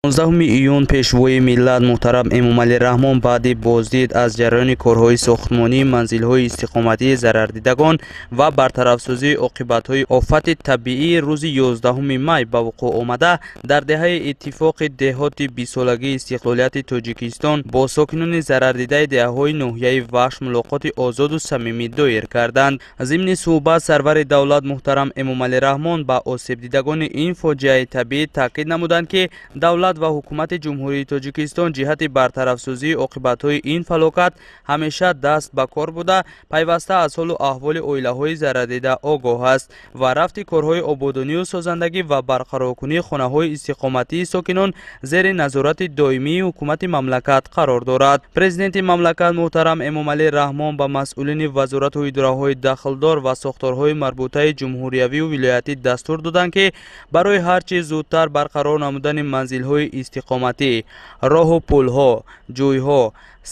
19 июн пешвои миллат муҳтарам Эмомалӣ Раҳмон баъди боздид аз ҷараёни корҳои сохтмонӣ, манзилҳои истиқоматии зарардидагон ва бартарафсозии оқибатҳои офати табиӣ рӯзи 11 май ба вуқӯъ омада, дар деҳаи иттифоқи деҳоти бисолагии истиқлолияти Тоҷикистон бо сокинони зарардидаи деҳаҳои ноҳияи Вахш мулоқоти озоду самимӣ доир карданд. Зимни суҳбат сарвари давлат муҳтарам Эмомалӣ Раҳмон ба осебдидагони ин фоҷиаи табиӣ таъкид намуданд, ки давлат ва ҳукумати ҷумҳурии Тоҷикистон ҷиҳати бартарафсозии оқибатҳои ин фалокат ҳамеша даст ба кор буда, пайваста аз ҳолу аҳволи оилаҳои зарардида огоҳ аст ва рафти корҳои ободонию созандагӣ ва барқароркунии хонаҳои истиқоматии сокинон зери назорати доимии ҳукумати мамлакат қарор дорад. Президенти мамлакат муҳтарам Эмомалӣ Раҳмон ба масъулини вазорату идораҳои дахлдор ва сохторҳои марбутаи ҷумҳуриявию вилоятӣ дастур доданд, ки барои ҳар чӣ зудтар барқарор намудани манзилҳои истиқоматӣ, роҳу пулҳо, ҷӯйҳо,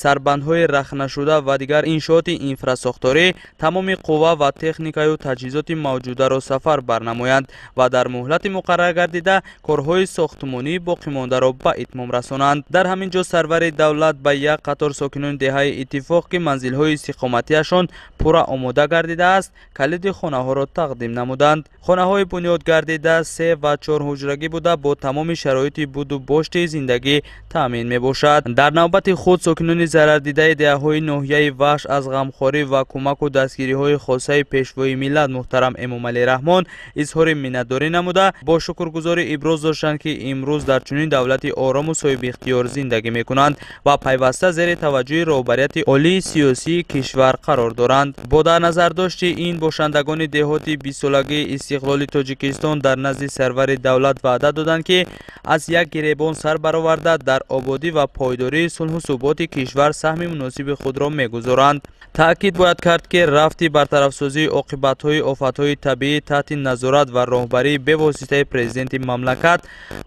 сарбандҳои рахнашуда ва дигар иншооти инфрасохторӣ тамоми қувва ва техникаю таҷҳизоти мавҷударо сафар барнамоянд ва дар муҳлати муқаррар гардида корҳои сохтмонии боқимондаро ба итмом расонанд. Дар ҳамин ҷо сарвари давлат ба як қатор сокинони деҳаи иттифоқ, ки манзилҳои истиқоматиашон пурра омода гардидааст, калиди хонаҳоро тақдим намуданд. хонаҳои бунёд гардида 3 ва 4 ҳуҷрагӣ буда бо тамоми шароити буду бошти зиндагӣ таъмин мебошад. дар навбати худ сокинони зарардидаи деҳаҳои ноҳияи Вахш аз ғамхорӣ ва кӯмаку дастгириҳои хосаи пешвои миллат муҳтарам Эмомалӣ Раҳмон изҳори миннатдорӣ намуда, бо шукргузорӣ иброз доштанд, ки имрӯз дар чунин давлати орому соҳибихтиёр зиндагӣ мекунанд ва пайваста зери таваҷҷӯҳи роҳбарияти олии сиёсии кишвар қарор доранд. бо дар назардошти ин, бошандагони деҳоти бисолагии истиқлоли Тоҷикистон дар назди сарвари давлат ваъда доданд, ки аз як гиребон сар бароварда дар ободӣ ва пойдории сулҳу суботи кишвар саҳми муносиби худро мегузоранд. таъкид бояд кард, ки рафти бартарафсозии оқибатҳои офатҳои табиӣ таҳти назорат ва роҳбарии бевоситаи президенти мамлакат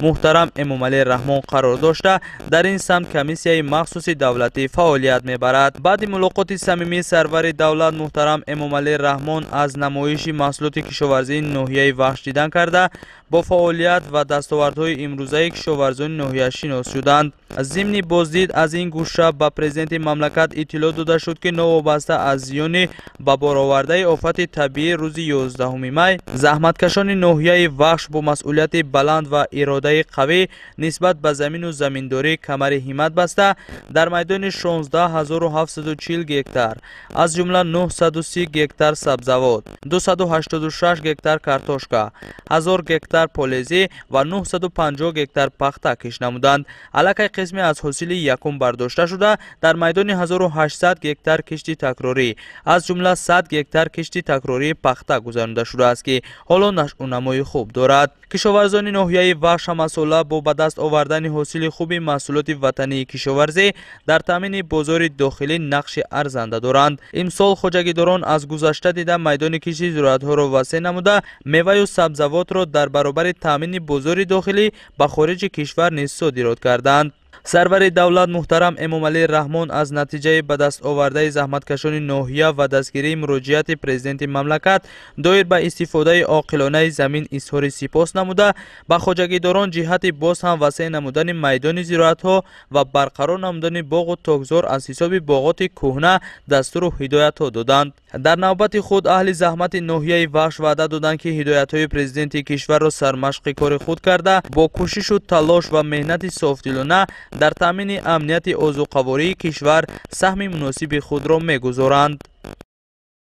муҳтарам Эмомалӣ Раҳмон қарор дошта, дар ин самт комиссияи махсуси давлатӣ фаъолият мебарад. баъди мулоқоти самимии сарвари давлат муҳтарам Эмомалӣ Раҳмон аз намоиши маҳсулоти кишоварзии ноҳияи Вахш дидан карда, бо фаъолият ва дастовардҳои имрӯзаи кишоварзони ноҳия шинос шуданд. зимни боздид аз ин гӯша ба президенти мамлакат иттилоъ дода шуд, ки новобаста аз зиёни ба боровардаи офати табиӣ рӯзи 11 май, заҳматкашони ноҳияи Вахш бо масъулияти баланд ва иродаи қавӣ нисбат ба замину заминдорӣ камари ҳиммат баста, дар майдони 16740 гектар, аз ҷумла 930 гектар сабзавот, 286 гектар картошка, 1000 гектар полезӣ ва 950 гектар пахта киш намуданд. аллакай қисме аз ҳосили якум бардошта шуда, дар майдони 1800 гектар кишти такрорӣ, аз ҷумла 100 гектар кишти такрории пахта гузаронида шудааст, ки ҳоло нашъу намои хуб дорад. кишоварзони ноҳияи Вахш ҳамасола бо ба даст овардани ҳосили хуби маҳсулоти ватании кишоварзӣ дар таъмини бозори дохилӣ нақши арзанда доранд. имсол хоҷагидорон аз гузашта дида майдони кишти зироатҳоро васеъ намуда, меваю сабзавотро дар баробари таъмини бозори дохилӣ ба хориҷи кишвар низ содирот карданд. сарвари давлат муҳтарам Эмомалӣ Раҳмон аз натиҷаи ба даст овардаи заҳматкашони ноҳия ва дастгирии муроҷиати президенти мамлакат доир ба истифодаи оқилонаи замин изҳори сипос намуда, ба хоҷагидорон ҷиҳати боз ҳам васеъ намудани майдони зироатҳо ва барқарор намудани боғу тогзор аз ҳисоби боғоти кӯҳна дастуру ҳидоятҳо доданд. дар навбати худ аҳли заҳмати ноҳияи Вахш ваъда доданд, ки ҳидоятҳои президенти кишварро сармашқи кори худ карда, бо кӯшишу талош ва меҳнати софдилона дар таъмини амнияти озуқавории кишвар саҳми муносиби худро мегузоранд.